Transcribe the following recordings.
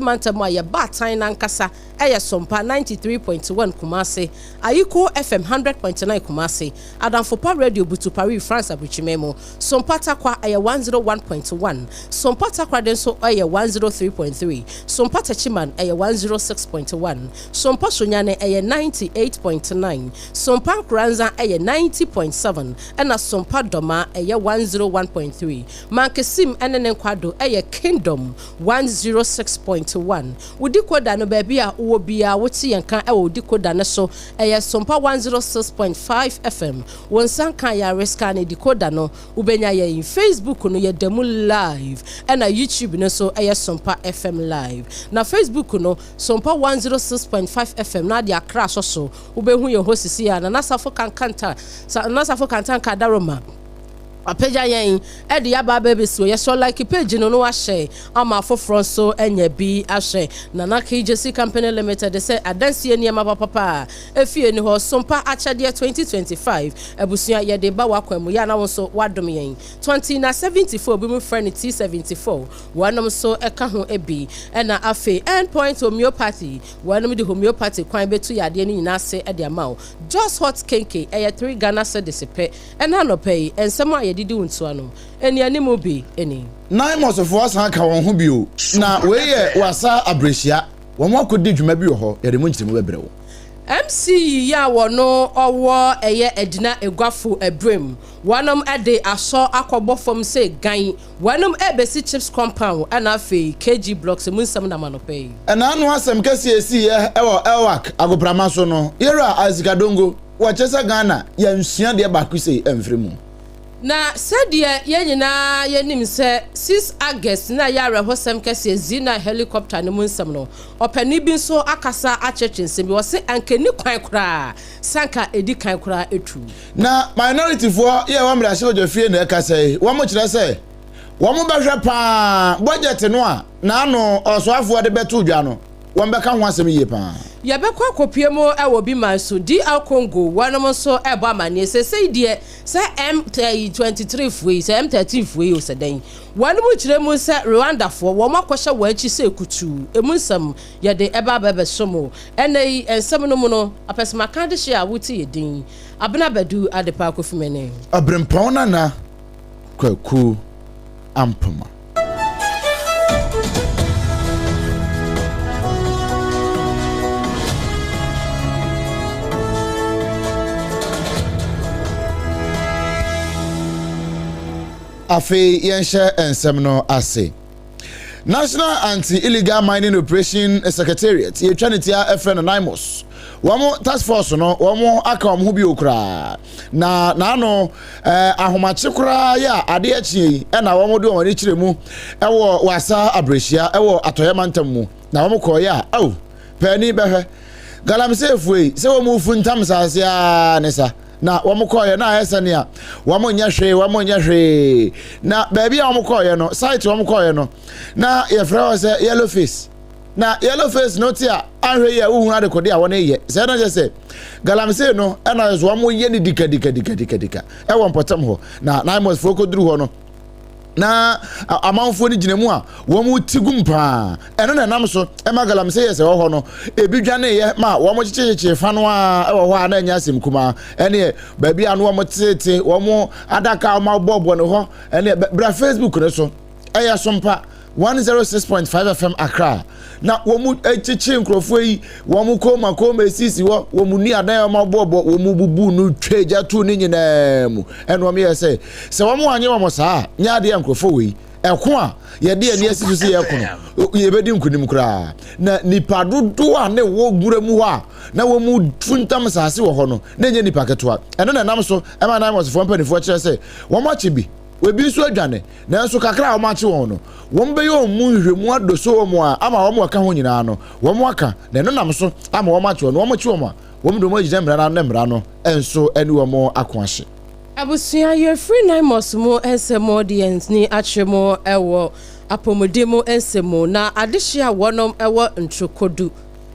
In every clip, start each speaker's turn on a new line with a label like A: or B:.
A: Mantama ya batan nankasa eye Sompa 93.1 Kumasi, Ayiko FM 100.9 Kumasi, Adamfopa Radio Butu Paris France Abuchimemo, Sompa Takwa eye 101.1, Sompa Takwa Denso eye 103.3, Sompa Tachiman eye 106.1, Sompa Sunyane eye 98.9, Sompa Kranza eye 90.7, and a Sompa Doma eye 101.3, Mankesim Enen Kwado eye Kingdom 106.1. Wudi koda no baby a wo bia woti yanka e wudi koda ne so SOMPA 106.5 FM wonsan kan ya riska ne decoder no ubenya ye in Facebook no ye demu live and YouTube no so SOMPA FM live na Facebook no SOMPA 106.5 FM na dia crash so ubehu ye hosisi ya na nasafo kankanta kadaroma apeja yen e de yaba baby so ye so like page no wa share ama for front so enya bi a share na na KJC company limited they say adansie niam papa efie ni ho Sompa achade 2025 ebusia ye de ba wakwam ya na won so wadom yen 2074 bi mu friend T74 wanom so eka ho ebi e na afe endpoint homeopathy wanom de homeopathy kwan betu yade ni nyina se e de amaw just hot kenke e 3 Ghana cedis pe e na no pay ensema didi untuano eni animu bi eni
B: 9 months of us aka won ho bio na we ye wasa abrehia won akodi dwuma bi ho ye de mu nchiremu bebrewo
A: MC ya wono owo eye edina egwafo ebrem wanom ede aso akobo fom say gan wanom ebesi chips compound ana fe KG blocks munsam na manopay
B: ana anu asem kase esi ewo elwak agoprama so no yera azikadongo wa chesa Ghana ya nsua de ba kusei emfremu
A: na sadia yenyina yenim se 6 August na yare hosem kese zina helicopter ne munsam no opani bi so akasa achechensem bi wose ankeni kwan kura sanka edi kan kura etu
B: na minority for ye wa mra se ojofie na ekasa wo mo kire se wo mo behwe pa budget no a na ano osoafo de beto dwa no wo mbeka ho asem yie pa
A: ya bekwa kopiemo ewo bi manso DR Congo wanom so ebo amane se die se M23 fui se M30 fui o se den wanom kiremu se Rwanda fo wo makwhye wachi se kutu emunsam ye de eba bebe somo enei ensam no mu no apesema kan de hye a wuti yedin abena badu adepa kofimene
B: abrempon na kwaku ampama afi yenshe ensem no ase National Anti-Illegal Mining Operation Secretariat ye twanitia FN Naimos wamo task force no wamo aka wamo bi okra na no ahomache kra ya ade achi e na wamo de woni kiremu ewo wasa abrehia ewo atoyemantam mu na wamo koya au pani behwe galamse efue se wamo funtam sase a nesa na wamukoye na ayesane a wamunya hwe na baby a wamukoye no site wamukoye no na ye frɛ se yellow face na yellow face no tia ahwe ya uhu ade kode a wona ye se na je se galamse no na zo wamuye ni dika e won potam ho na naimos fokoduru ho no na amanfo ni ginemu a wo mu tigum pa eno na nam so e magalam se yese wo ho no ebi dwane ye ma wo mu chicheche fa no a e wo ho a na nya asem kuma ene ba bia no wo mu tete wo mu adaka ma bobo no ho ene bra Facebook ne so e ya SOMPA 106.5 FM Accra na wo mu echiche nkrofo yi wo mu koma esisi wo mu ni adan ma bobo wo mu bubu no tweja tu ni nyina mu eno wo me yese se wo mu anye wo saa nya de nkrofo we eko a ye de ani asisu se ye kono ye bedi nkunim kra na nipa dodo a ne wo gura mu ho a na wo mu funtam saase wo ho no na nye nipa keto a eno na nam so e ma na mo se fo mpanifo kire se wo ma chibi we bi so adwane na nso kakra wo ma che won no wo mbe yo mu nhwemu adoso wo mu a ama wo mu aka ho nyina no wo mu aka na no nam so ama wo ma che won wo mu che wo mu a wo mu do mo jide mra na mra no enso eni wo mu ako ahye
A: abusia ye free 9 months mo ensemo audience ni achemo ewo apomodemo ensemo na adehia wonom ewo ntrokodu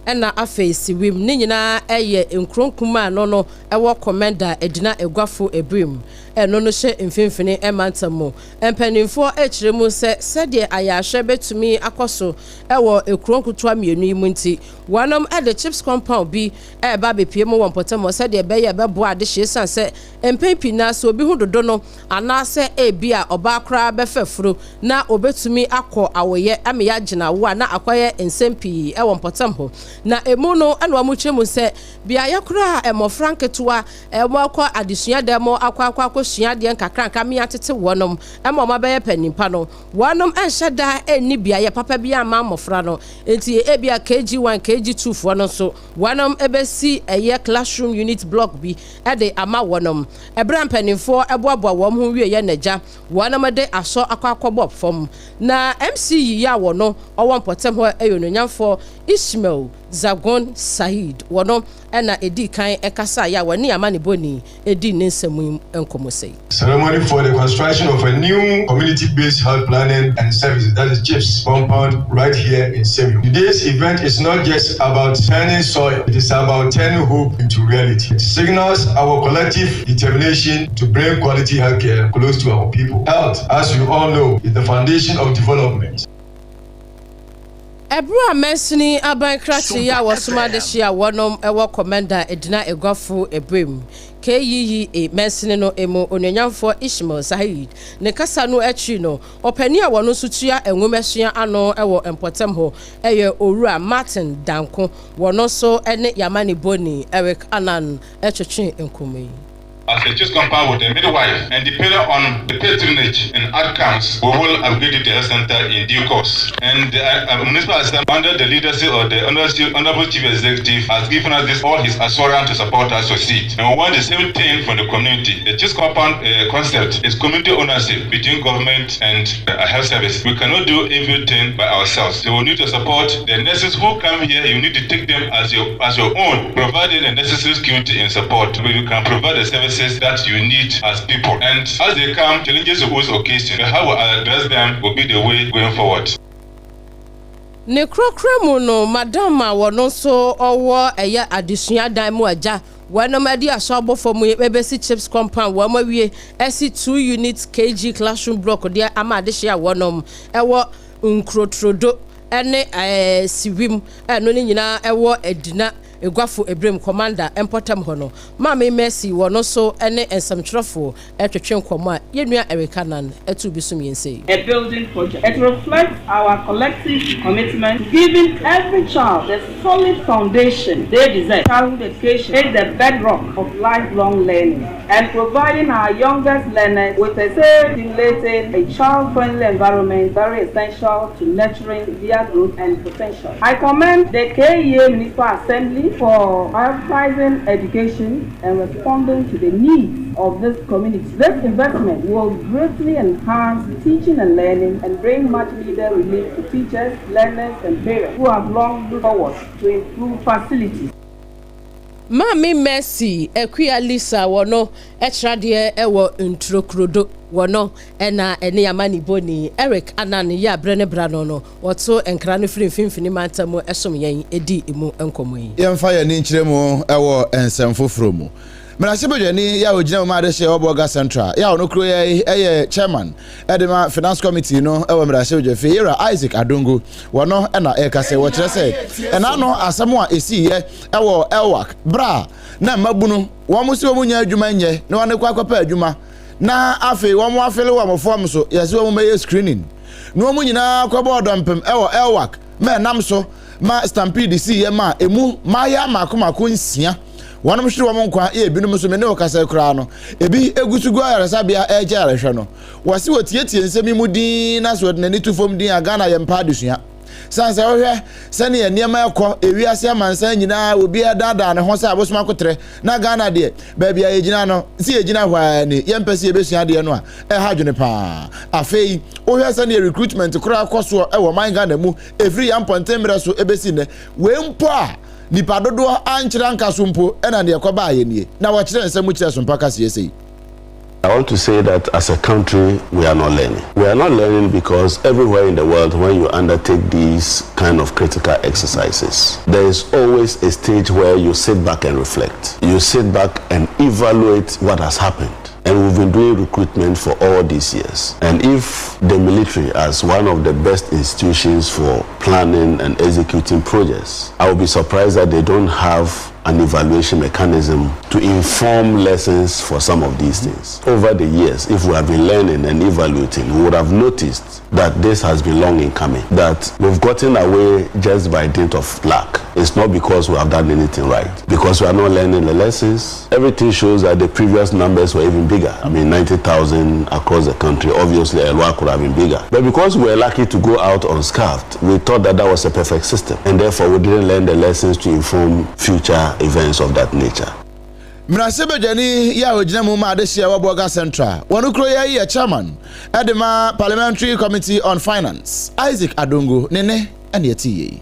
A: ɛna afei siwim ne nyinaa ɛyɛ nkronkuma no ɛwɔ commander edina egwafo ebrim ɛno no hye mfimfini ɛmantamo mpanimfoɔ ɛkyerɛ mu sɛdeɛ ayahwɛ betumi akɔso ɛwɔ ekronkutoa mienu yi mu nti wanom ɛde chips compound bi ɛba bepie mu wɔ mpɔtamo sɛdeɛ bɛyɛ bɛboa ade hye san sɛ mpepi na so obi hu dodo no anaasɛ ebi a ɔba akra bɛfɛfuro na obetumi akɔ awoyɛ ameya gyina wo na akwayɛ nsɛmpi ɛwɔ mpɔtamo na emu no ɛna wɔn kyerɛ mu sɛ bia yakora ɛmɔfra nketewa ɛmɔ akɔ adesua dɛmɔ akɔ sua deɛ nkakranka me atete wɔnom ɛma ɔma bɛyɛ panimpa no wɔnom ɛnhyɛ da ɛnni bia yɛ papa bi ama mmɔfra no enti ebia KG1 KG2 foɔ no so wɔnom ɛbɛsi ɛyɛ classroom unit block bi ɛde ama wɔnom ɛbra mpanimfoɔ ɛboaboa wɔn ho wie yɛ n'agya wɔnom de asɔ akɔbɔ fam na MC yi ya wɔno ɔwɔ mpɔtem hɔ ɛyɛ ononyamfoɔ Ismail Zagon Said wɔno ɛna edi kan ɛkasa ya wɔne amane boni edi ne nsɛm enkomo sei.
C: Ceremony for the construction of a new community-based health planning and services, that is CHIPS compound right here in Semiu. Today's event is not just about turning soil, it is about turning hope into reality. It signals our collective determination to bring quality healthcare close to our people. Health, as we all know, is the foundation of development.
A: Ebru amesini aban krati ya wasuma de hia wonom ewo commander edina egwafo ebrim KYE mesini no emo ononyamfo Ishmael Said ne kasa no achi no opani a wono sutua enwomesua ano ewo empotem ho eye owura Martin Danko wono so ene Yamani Boni Eric Anan etwetwe enkomi.
D: As a CHIPS compound with a midwife, and depending on the patronage and outcomes, we will upgrade the health center in due course. And the municipal assembly, under the leadership of the Honorable Chief Executive, has given us all his assurance to support us succeed. And we want the same thing from the community. The CHIPS compound concept is community ownership between government and health service. We cannot do everything by ourselves. So we need to support the nurses who come here. You need to take them as your own, providing the necessary security and support. We can provide the service that you need as people, and as they come, challenges of those occasions, how we address them will be the way going forward.
A: Ne krokremu no madama wono so owo eya adesua dan mu aja wonom ade asobo fom ebesi CHIPS compound wo mawie esi 2 units KG classroom block dia ama adehye a wonom ewo nkrotrodo ene siwim eno ne nyina ewo edina egwafo Ebrem commander empotam hono mama Mercy wono so ene ensamtwerefo etwetwe nkomo a yenua Erikanan etu bisum yense.
E: A building project. It reflects our collective commitment, giving every child the solid foundation they deserve. Childhood education is the bedrock of lifelong learning, and providing our youngest learners with a safe, stimulating, a child-friendly environment very essential to nurturing their growth and potential. I commend the KYE Municipal Assembly for prioritizing education and responding to the needs of this community. This investment will greatly enhance teaching and learning and bring much needed relief to teachers, learners, and parents who have long looked forward to improve facilities.
A: Mami Mercy Equia Lisa wono etrade ewo ntrokrodo wono ena ene Yamani Boni Eric Anan ya brene brano no woto enkra no fimfini mantamu esom yen edi emu enkomo yi
B: yemfa ye ni nkyeremu ewo ensemfoforo mu Menasebejani ya ogina ma de she Oboga Central ya ono kro ye chairman edema finance committee no ewo Menasebejani Feyera Isaac Adongo wono na ekase wo kire se ena no asemo a esi ye ewo elwak bra na mabunu wo mo se wo nya adwuma nye ne wo ne kwa kwapa adwuma na afi wo mo afele wo mo form so yesi wo mo meye screening no mo nyina kwa bodo mpem ewo elwak me nam so ma stampede si ye ma emu ma ya makomako nsia One shiri wamo nkwa ebinum so me ne okasa kura no ebi egusugu ayaresabia eje arehwe no wasi wotietie nsemi mu din na so de nitu fom din agana ye mpa adesua sanse wohwe sane ye niema ekọ ewiase amansan nyina obi dada ne ho sa abosoma kotre na Ghana de baabia yegina no si yegina hwa ne ye mpese ebesua de no a hadwene pa afei wohwe sane recruitment kura akoso e wo man Ghana mu every ampontemre so ebesi ne we mpo a nipa dodo ankyira nkasompo ena ne yakoba ayenie na wo kyerɛ nsɛm kyerɛ sompa kase yesei
F: I want to say that as a country, we are not learning. We are not learning because everywhere in the world, when you undertake these kind of critical exercises, there is always a stage where you sit back and reflect. You sit back and evaluate what has happened. And we've been doing recruitment for all these years. And if the military, as one of the best institutions for planning and executing projects, I would be surprised that they don't have an evaluation mechanism to inform lessons for some of these things. Over the years, if we have been learning and evaluating, we would have noticed that this has been long in coming, that we've gotten away just by dint of luck. It's not because we have done anything right, because we are not learning the lessons. Everything shows that the previous numbers were even bigger. I mean, 90,000 across the country. Obviously, Elwa could have been bigger. But because we were lucky to go out unscarfed, we thought that that was a perfect system. And therefore, we didn't learn the lessons to inform future events of that nature.
B: Mrasebe Jani ya ojina mu ma adehia Waboga Central. Wanukro ya chairman Edema Parliamentary Committee on Finance. Isaac Adongo nene ene yeti.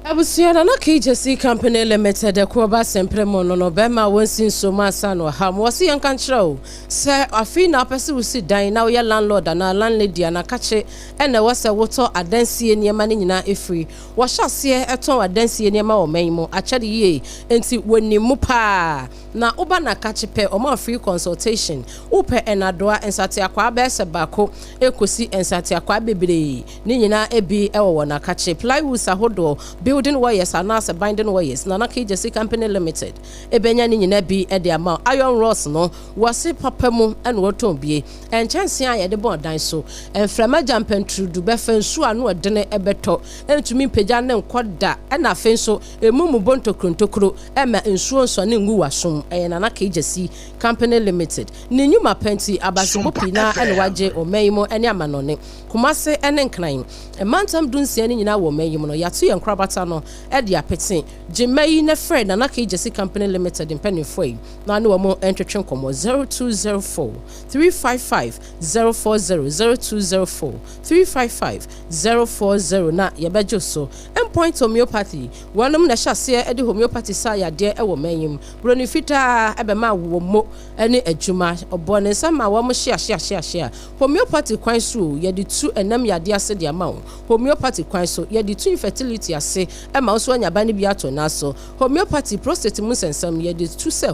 A: Abusiana na KJC Company Limited Kuba Sempremo no bema wonsin soma sano ham wasi yankanchro se afi na pese usi dan na ya landlord na landlady na kache ene wase woto adansie niema ni nyina efri wo hyase eton adansie niema wo manmu achade ye enti wonimu pa na uba na kache pe o free consultation upe enadoa ensate akwa bese bako ekosi ensate akwa bebre ni nyina ebi ewo na kache plywood sahodo building wires and as binding wires na KJC Company Limited ebenya ni nyina bi e de ama iron rods no wase papa mu ene woton bie enchanse a ye de bon dan so enframa jampentru du be fansu anu odene ebeto entumi pagya ne nkoda ena afenso emumu bonto krontokro ema ensuo nso ne ngu wasom na KJC Company Limited ni nyuma penti abasibo pina ene waje omayimo ene amanone kumase ene nkran emantam dunsia ni nyina wo mayimo no yato ye nkrabata no edi apete jemai ne friend na KJC Company Limited in penifoi na no mo entretwen komo 0204 355 040 0204 355 040 na yebejo so endpoint homeopathy wanum na hyase edi homeopathy sa ya de e wo mayim broni fita ebema wo mo ene adwuma obone sama wo mo hia homeopathy kwan so ye de tu enam yade ase de ama homeopathy kwan so ye de tu infertility ase ema so anya ba ne bi ato na so homeopathy prostate mu sensam ye de tu se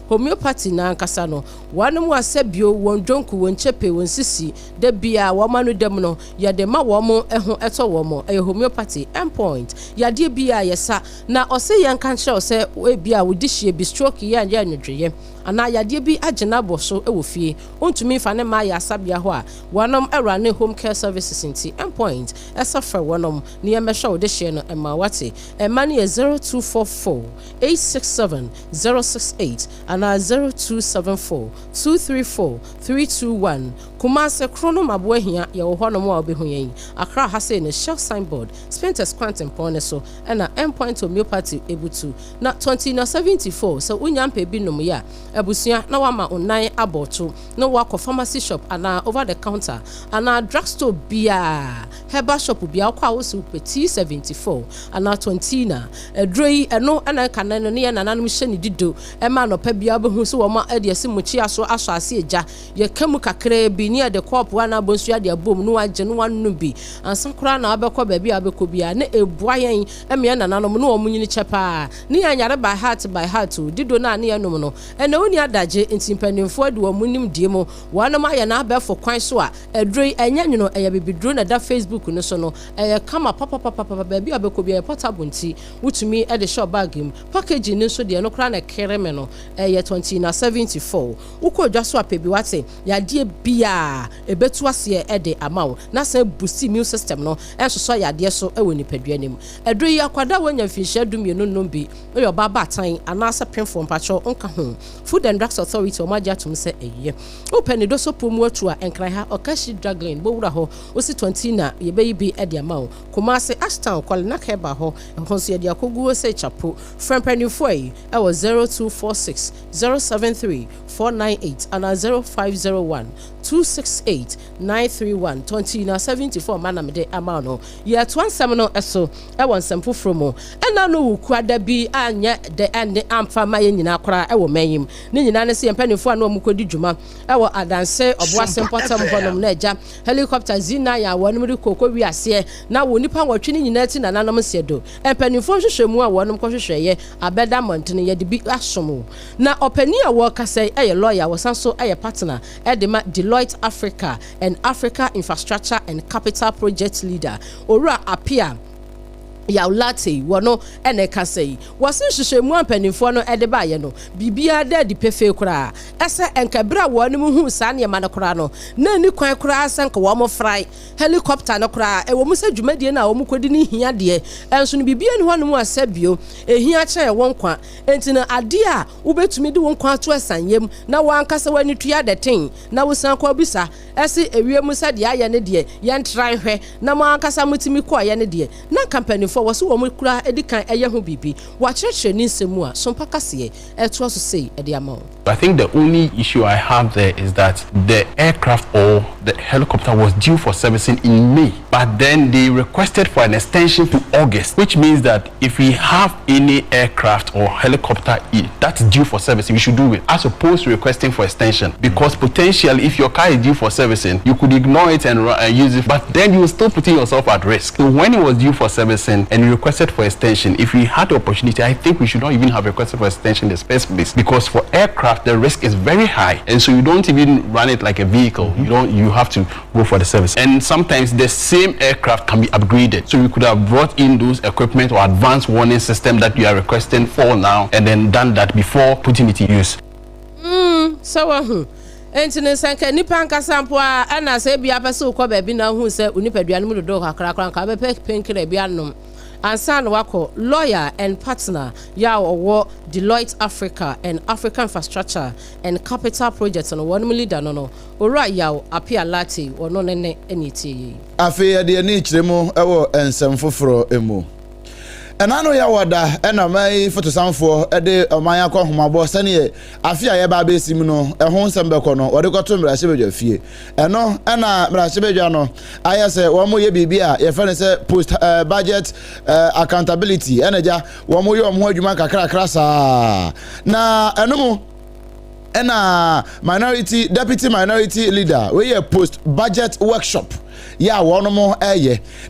A: homeopathy na nkasa no wanum wase bio won dwonku won chepe won sisi de bia wo manu dem no ye de ma wo mo eho eto wo mo homeopathy endpoint yade bia yesa na ose yan kan hye ose e bia wo dihye bi stroke ya nya nwedweye ana yade bi agena bo so e wo fie ontumi fa ne ma ya sabia ho a wanom erane home care services inti endpoint esafa wonom ne yemehwe wo dihye no ema wate emane 0244 867 068 ana 0274 234 321 kumase krono maboahia ye wo honom a obehu yen akra hase ne shell signboard spenters quantum pone so na endpoint homeopathy ebutu na 2074 so unyampe bi nom ya abusua na wama onan aboto na wako pharmacy shop ana over the counter ana drugstore bia herbal shop bia kwa wo su peti 74 ana 20 na edroi eno ana kanano ne nananum hye ne dido ema no pa bia obehu so wo ma ade ase muchi aso ase eja ye kamu kakra bi ni de kop wana bonsu ade abom no agye no wanu bi ansan kura na abekọ ba bia abekọ bia ne ebua yen eme nananom no wo munyini chepa ne anyare by heart dido na ne yenom no ene oni adaje ntimpanimfo ade wo munim die mo wanam aye na abefo kwan so a edroi enya nwuno eye bibidro na da Facebook no so no eye kama papa ba bia abekọ bia portable nti wutumi ade shop bag im package ni so de no kura na kereme no eye 2074 ukodwa so apebi wate ya die bia ebetu ase ede amawo na se boost immune system no enso ya de so ewo nipadua nim edroi akwada wanya finhia dumienu nombi oyo baba atan anasa penfo mpacho onka ho Food and Drugs Authority omaja tum se eye open do so pomu atu a enkran ha okashi drugline bo wura ho osi 20 na yebeyi bi ede amawo kumase ashtown kwale na keba ho honso ye de akoguo se chapo frempanyfo yi ewo 0246 073 498 and 0501 2 0268-931 2074 manamde amano ye twansem no eso e wonsem foforo mo ena no wukuada bi anya de ende amfa ma ye nyina kora e wo manyim ne nyina ne se mpanifo anu omukodi dwuma e wo adanse oboasem potam bonom na eja helicopter zina ya wonum ri kokko wiase na wo nipa nwotwe ne nyina ti na nanom siedo mpanifo hwehwemu a wonum kohwehweye abeda montene ye de bi asomo na opani a wo kasa e lawyer wo sanso e partner e de ma Deloitte Africa and Africa Infrastructure and Capital Project Leader Ora Apia Yaulate wono ene kasei wase hwehwemu ampanifo no ede ba ye no bibia da di pefe kura ese enkabra wonu mu hu sa ne ma no kura no na ni kwan kura sanka wo mo fry helicopter no kura e wo mu sa dwumadie na wo mu kodi ni hia de enso no bibia ni hono mu asabio ehia kye won kwa enti na ade a wo betumi de won kwa to asanyem na wo ankasa wani tua de ten na wo san kwa bisa ese ewie mu sa de aye ne de ye ntran hwe na mo ankasa mutimi kwa ye ne de na company was woman kura edikan eye ho bibi wa church ni nsemu a sompa kase eto so sei ede amount.
G: I think the only issue I have there is that the aircraft or the helicopter was due for servicing in May, but then they requested for an extension to August, which means that if we have any aircraft or helicopter that's due for servicing, we should do it as opposed to requesting for extension, because potentially if your car is due for servicing, you could ignore it and use it, but then you will still putting yourself at risk. So when it was due for servicing and you requested for extension, if we had the opportunity, I think we should not even have requested for extension in the first place, because for aircraft the risk is very high, and so you don't even run it like a vehicle. You have to go for the service, and sometimes the same aircraft can be upgraded, so we could have brought in those equipment or advanced warning system that you are requesting for now and then done that before putting it in use.
A: Entine sanka nipa nkasa mpo a ana se bia pese ukọ ba bi na hu se unipadua no do kakra kranka be penkire bia nom ansan wako lawyer and partner ya owo Deloitte Africa and African Infrastructure and Capital Project no one leader no ora ya apia lati wono ne eniti
B: afi de ni kiremu ewo ensem foforo emu enano ya wada ena mai fotosanfo ede oman akọ homabo sane afia ye ba besim no ehon sembeko no wode kwoto mrahye bedwa fie eno ena mrahye bedwa no ayese wo mo ye bibia ye fene se post budget accountability enaja wo mo ye omho adwuma kakra sa na enomo ena deputy minority leader we ye post budget workshop ya wono mo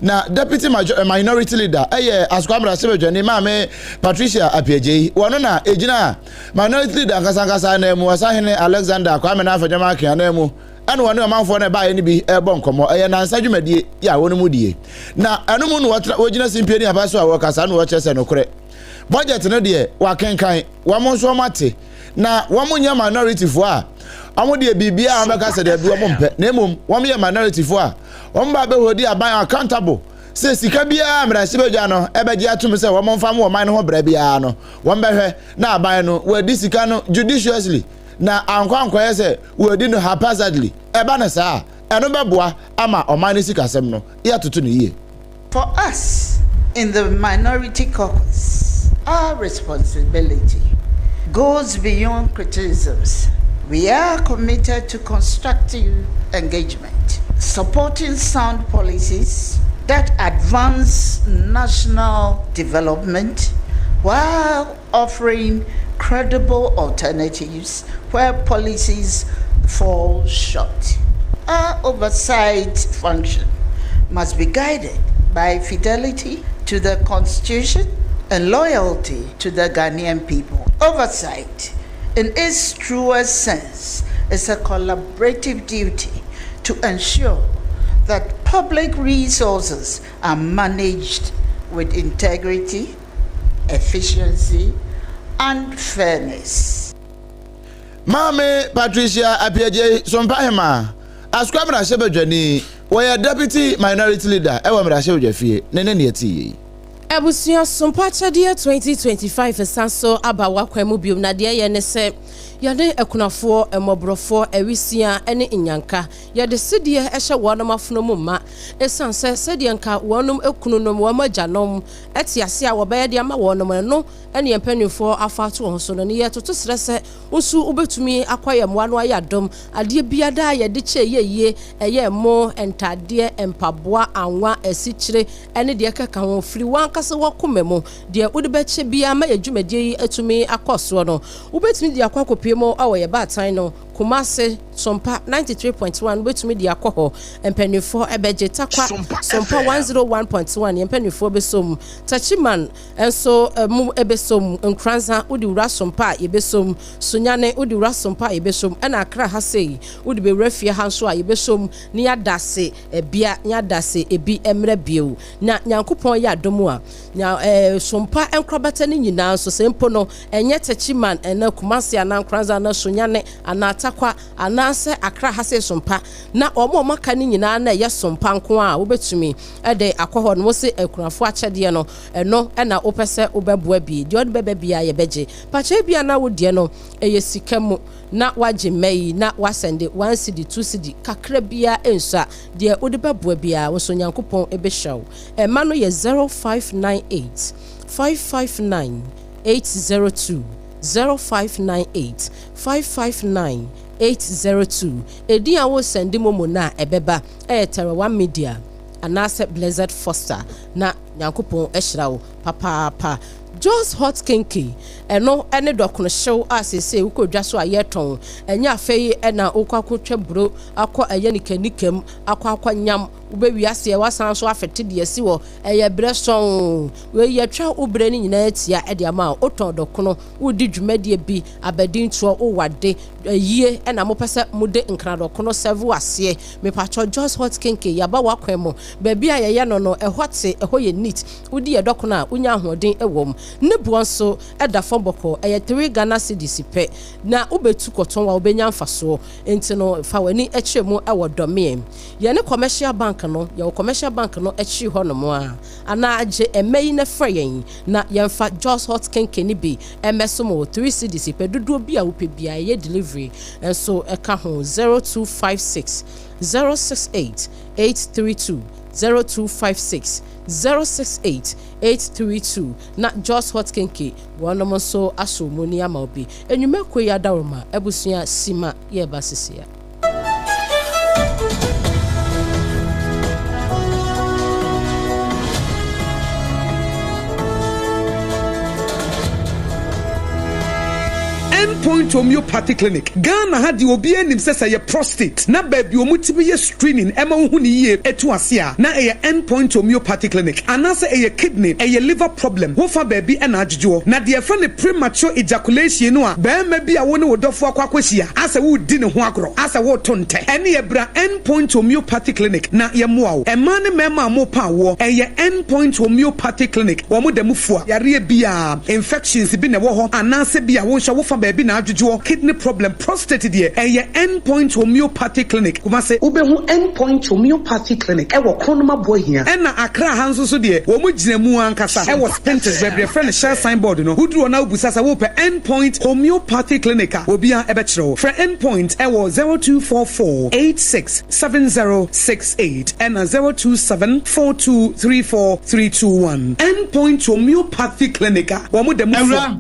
B: na deputy minority leader askwamra sebedwane maame Patricia Apiaje wono na ejina minority leader nkasa na emu asahene Alexander kwame na afadwama akia na emu anu wono manfo na ba ye ni bi ebo nkomo na nsadwumadie ya wono mu die na anu mu no wogina simpie ni abaso a wokasa no wo chese no kore budget no de wa kenkan wa mo nso mate na wa mo nya minority fo a amo de bibia ameka se de bi wo mpe na emom wo me minority fo a wo mba be hodi aban accountable se sika bia mrahye bedwa no ebeje atum se wo mfa mo man ho bra bia no wo mba hwe na aban no we di sika no judiciously na ankwankwa ye we di no haphazardly eba na sa eno beboa ama oman sika sem no ya tutu no ye.
H: For us in the minority caucus, our responsibility goes beyond criticisms. We are committed to constructive engagement, supporting sound policies that advance national development while offering credible alternatives where policies fall short. Our oversight function must be guided by fidelity to the Constitution and loyalty to the Ghanaian people. Oversight, in its truest sense, is a collaborative duty to ensure that public resources are managed with integrity, efficiency, and fairness.
B: Mame Patricia Apiaje Sompahema, askwamra sebedwani, we deputy minority leader, ewa mrahye bedwa fie, nene ne ati.
A: Ebusia SOMPA Chadia 2025 esanso aba wakwemu biom na de ye ne se yade ekunafo emobrofo ewisia ene inyanka yade sidie ehye wonum afono mumma esanse sedie nka wonum ekununom wamajanom etiase a wobaye de ama wonum no ene empanifo afato won so no ne yetoto srese usu ubetumi akwayemwa no ayadom ade biada yade che yeye eye mo entade empaboa anwa esichire ene de keka won firi wankase wakomemo de udebeche bia ma yadwumadie etumi akoso no ubetumi de akwakopi mo awoye batan no Kumase SOMPA 93.1 betumi de akoho empanifo ebeje takwa SOMPA 101.1 empanifo besom tachiman enso mu ebesom nkranza udi wura SOMPA yebesom sunyane udi wura SOMPA yebesom ena akra ha sei udi be refie hanso a yebesom ni adase ebia ni adase ebi emre biu na nyankopon ya domu a nya SOMPA enkrobata ni nyina so sempo no enye tachiman ena Kumase ana nkranza na sunyane ana kwa anase akra hase SOMPA na omo maka ni nyina na ye SOMPA nko a wobetumi ede akoho no se ekunafo achede no eno na opese obeboa bi de odbebe bia ye beje pache bia na wodie no eye sikamu na waje mai na wasende 1 cedi 2 cedi kakra bia ensa de odbeboa bia wo so nyankopon ebehyaw ema no ye 0598 559 802 0598 559 802 edi awo sende momo na ebeba Terra 1 Media anase Blessed Foster na nyankopon ehirawo papa Just Hot Kinky eno ene dokono hyew asese ukodwa so ayeton enya afei ena ukwakotwa bro akọ ayenikanikem akwa nyam ubewiase wasan so afete de asi wo eye breson we yetwa ubre ni nyina atia ede ama oton dokono udi dwumadie bi abadin tuo owade yie ena mopese mude nkra dokono serve ase mepacho Just Hot Kinky yaba wakwemo ba bia ye no no ehote ehoye neat udi ye dokono a unya hoden ewom ne buonso eda fomboko eye 3 Ghana cedis pe na ubetu koton wa obenya mfaso enti no fa wani echemu ewo dome ye ne commercial bank no ye commercial bank no echi ho no mo a ana age emei na freyen na yemfa Just Hot Kinky ni bi emesomo 3 cedis pe dudu bi a upe bia ye delivery enso eka ho 0256 068 832 0256 068 832 na Just Hot Kinky wono so asomoni ama obi enwuma koyi adaroma ebusua sima ye basisia
I: Point homeopathy clinic Ghana had obi anim sesa ye prostate na baby omutibi ye screening ema hu ni ye etu ase a na ye endpoint homeopathy clinic anase ye kidney ye liver problem wo fa baby ena adjujo na de fa ne premature ejaculation no a ba ma bi a wo ne wodofo akwakwahia asa wo di ne ho agro asa wo tonte ene ye bra endpoint homeopathy clinic na ye moa wo ema ne mema mo pa wo ye endpoint homeopathy clinic wo mo damufu a yare bia infections bi ne wo ho anase bia wo hwa wo fa baby na adjujo kidney problem prostate de endpoint homeopathy clinic Kumase ubehu endpoint homeopathy clinic ewo kronoma bohia ena akra hanso so de wo mo ginamu ankasa ewo spenters bebre friend share signboard no huduro na ubusasa wo pe endpoint homeopathy clinic obia ebechiro for endpoint ewo 0244867068 ena 0274234321 endpoint homeopathy clinic wo mo dem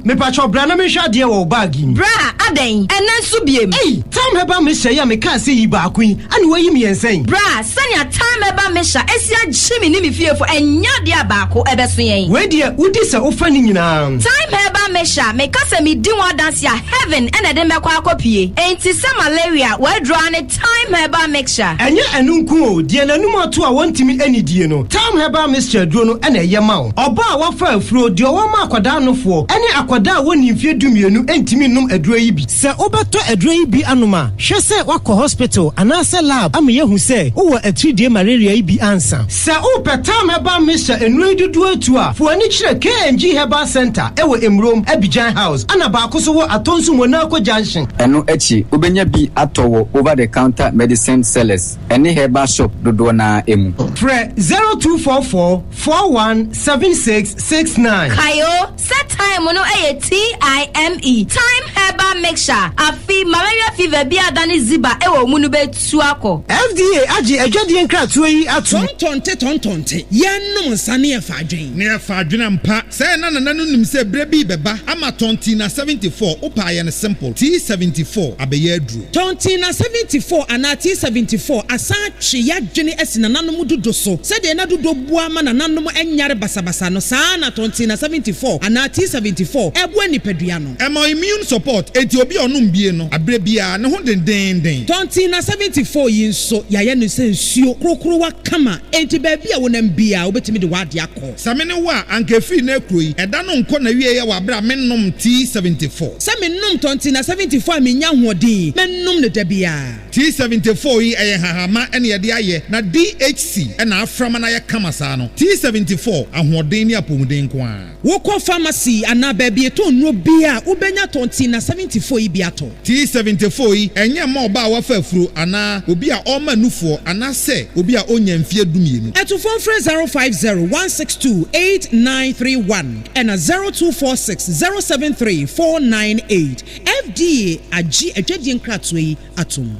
J: me pacho bra na me hwa de wo bag bra aden enanso biem time heba me hye ya me ka se yi ba kun ani wayi me ensen
K: bra sanya time heba me hya esia gyimi ni me fiefo enya de abako ebeso yen
J: we de udi se ofa ni nyina
K: time heba me hya me ka se me di wa dance ya heaven ena de mekwa akopie enti se malaria we draw ne time heba mixture
J: enye enunku o de nanum ato a wontimi anidie no time heba mixture duro no ena ye ma oba a wafa afuro de o ma akwada nofo ene akwada a woni mfie dumienu entimi nom aduro yi bi se obeto aduro yi bi anoma hwe se wakọ hospital anase lab am yehu se wo atridie malaria yi bi ansa se opetam heba misha enuro dudu atu a fo ani kire KNG Herbal Center ewo Emrom Abidjan House ana ba akoso wo atonsu Monaco Junction
L: eno echi obenya bi atowo over the counter medicine sellers any herbal shop dodo na emu
J: pre 0244 417669
K: Kayo set time no TIME time herbal mixture afi malaria fever bi adani ziba ewo munu betu akọ
J: FDA agi adwadie nkratoa yi ato
M: tontonte yenum nsane efadwen ne efadwen ampa se na nanu nim se brebi beba ama tonti na 74 opa ye ne simple T74 abeye aduru tonti na 74 ana T74 asa twe yadwene esina nanom dodo so se de na dodo bua ma na nanom enyare basabasa no saa na tonti na 74 ana T74 ebu anipadua no emo immune support enti obi onum bie no abrebia ne ho denden tonti na 74 yi nso yaye no se nsuo krokro wa kama enti ba bia wonam bia obetimi de wade akọ samene wa anka free na ekroyi eda no nko na wie ye wa bra mennom T74 samennom tonti na 74 menya hoɔden mennom ne da bia T74 yi eye hahama ene ye de aye na DHC ena aframa na ye kama saa no T74 ahoɔden ne apomuden ko a wokɔ pharmacy ana ba bia to nro bia ubenya tonti na 74 yi bia to T74 yi enye ma oba wa fa afuro ana obi a ɔma nufoɔ ana se obi a onya mfie dumienu eto phone frɛ 050-162-8931 and 0246-073-498 FDA agi adwadie nkratoa yi atom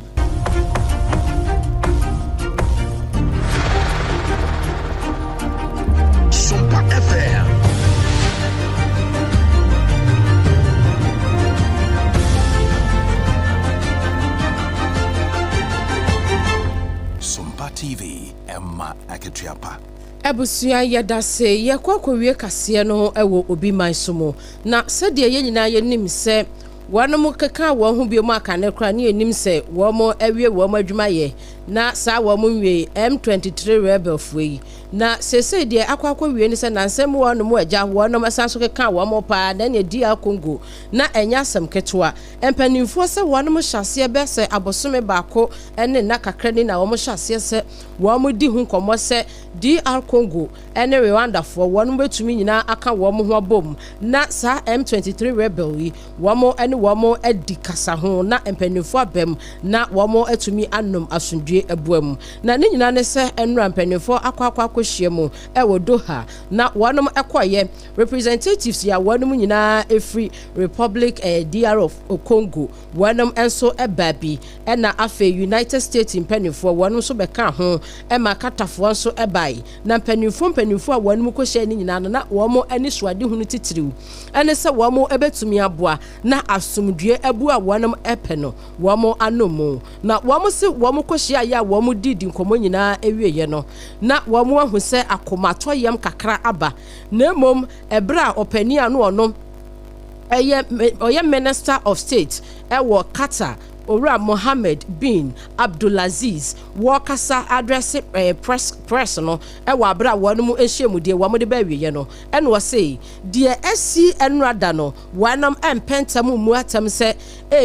N: SOMPA FM SOMPA TV Emma Aketiapa
A: Ebusua yedase yekwakowie kase no ewo obi man somo na sede ye nyina ye nim se wanomo keka wo ho biom aka ne kra ne enim se wo mo awie wo mo adwuma ye na sa wo mo nwe M23 rebel fuyi na sese de akwakowie ni se na nsem wo no mo agya wo no masanso keka wo mo pa na ne dia Congo na enya asem ketwa empanimfo se wo no mo hyase be se abosome baako ene na kakra ni na wo mo hyase se wo mo di hu komo se DR Congo ene Rwanda fo wo no betumi nyina aka wo mo ho abom na sa M23 rebel yi wo mo ene wo mo adi kasa ho na empanimfo abem na wo mo atumi anom asundwe ebuam na ne nyina ne se enra empanimfo akwa hyiemu ewo Doha na wo no ekoye representatives ya wo no nyina efri Republic DR of Congo wo no enso ebabi ena afa United States empanimfo wo no so beka ho ema katafo enso ebai na empanimfo a wo no kohye ne nyina na wo mo ani soade hunu titiriw ene se wo mo ebetumi aboa na asumdue ebu a wo no epe no wo mo anomo na wo mo se wo mo kohye ya wo mo didi nkomo nyina ewieye no na wo mo ahu se akomato yam kakra aba na mom ebra opani anu ono eye Minister of State ewo Qatar Ora Mohammed bin Abdulaziz wakasa address press no ewa abra wonu mu ehyiemu de wamo de ba wiye no ene wo say de SC enrada no wanam empentam mu atam se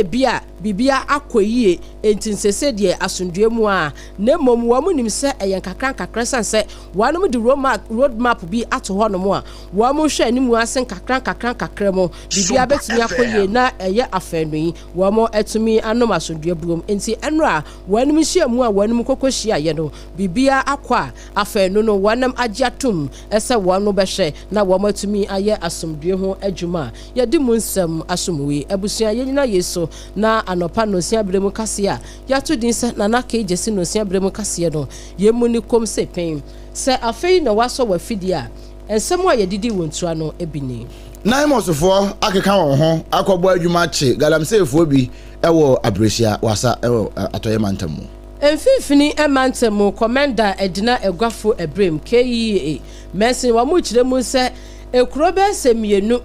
A: bia bibia akoyie entinsese de asundue mu a na mom wamo nim se eyen kakra sanse wanam de road map bi ato ho no mu a wamo hwe animu asen kakra mo bibia betumi akoyie na eye afanu yi wamo etumi anom asundue buom enti enra wanum hyiemu a wanum kokohia ye no bibia akwa afanu no wanam agiatum ese wonu behwe na wamatumi aye asumdue ho adwuma ye di munsam asumwe abusua ye nyina yeso na anopa no sia bremu kase a yato din se na naka ejesi no sia bremu kase no ye muni kom se pen se afei na waso wafidi a ensem a ye didi wontua no ebini
B: nine mosofo akeka won ho akọbọ adwuma che galamsefo bi ewo abresia wasa ewo atoye mantamu
A: Emfifini emantamu commander Edina Egwafo Ebrem KEA Messi wa mu kire mu se ekuro be semienu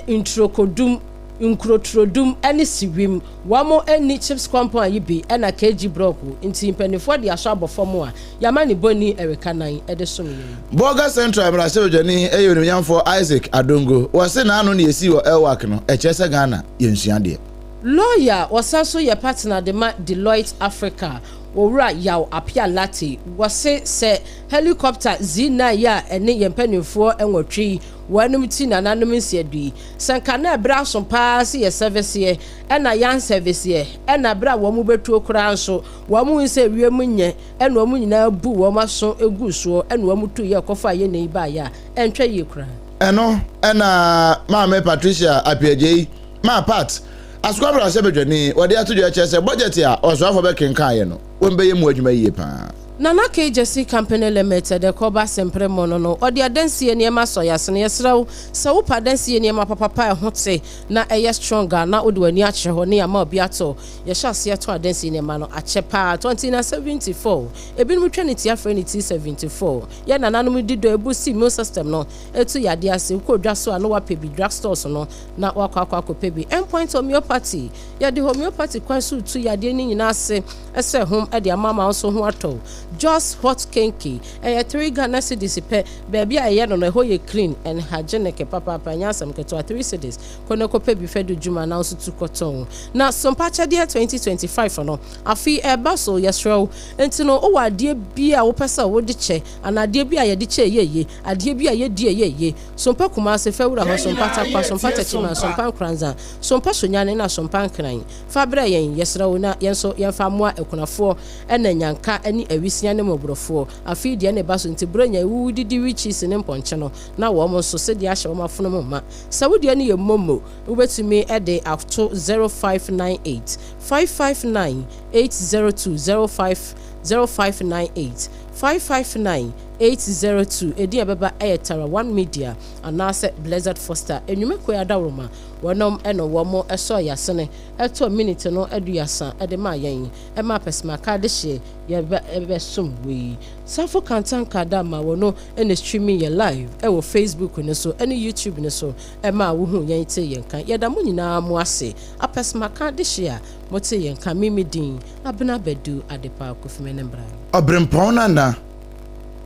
A: introkodum nkrotrodum ene siwim wamo eni chips compound yibi ena kg block nti mpanifo de aso abofo a yamani boni erika nan ede somi
B: Boga Central Brasebjani eyonimyamfo Isaac Adongo wase na anu ne yesi wo elwak no echese Ghana yensuade
A: lawyer wasaso ye partner de Deloitte Africa owura yaw apia lati wase se helicopter zina ya ene yempanifo enwotwe wanum ti nananum nsiadui sanka na bra so pass ye service ye ena yan service ye ena bra wo mu betu okura nso wo mu nse wiem nye ena wo mu nyina bu wo maso egu so ena wo mu tu ye kofa ye nei ba ya entwa ye kura
B: eno ena Mama Patricia Apiaje ma part askwabra sebedwani wode atudwe chese budget a oswafo be kenkan ye no wombe ye mu adwuma yie pa
A: Nana KJC Company Limited de koba sempre mono no odi adansie niema so yasene yesrew se wo padansie niema papa hote na eye stronger na odi wani ache ho ne ama obi ato ye hyase to adansie niema no ache pa 2074 ebinum twaniti afrenity 74 ye nananum dido ebusi immune system no etu yade ase kodwa so no wa pebi drug stores no na wakwa pebi endpoint homeopathy ye de homeopathy kwansu tu yade ni nyina ase ese hom e de amama so ho ato just hot kinky 3 Ghana cedis pe baby aye no ho ye clean and hygienic papa nyasam keto 3 cedis kono ko pe bi fedu juma na so tu koton na SOMPA chade 2025 no afi eba so yesrew enti no o wade bia wo pesa wo de che anade bia ye de che yeye ade bia ye die yeye SOMPA kuma se fewura ho SOMPA takwa SOMPA techima SOMPA kranza SOMPA sonyane na SOMPA nkran fabra yen yesrew na yenso yenfa moa ekunafo ena nyanka ani awisi ne mobrofo afi de ne baso nti bronya wu didi wichis ne mponche no na wo mo so se de ahye wo mafono mo ma saudi ne ye momo ubetumi ede afto 0598 559 802 0598 559 802 edi abeba ayetara 1 media anase Blizzard Foster enwume koyada woroma wonom eno womo eso yasene eto minute no eduasa ede ma yen e ma pesma ka de hye ye be somwe SARFO kantan kada ma wono ene streaming ye live e wo Facebook ne so ene YouTube ne so e ma wo hu yen te yen kan ye da mo nyina mo ase apesma ka de hye a mo te yen kan mimidin abena bedu adepa kofime nembra
B: obrempona na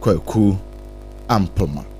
B: kwaku ampoma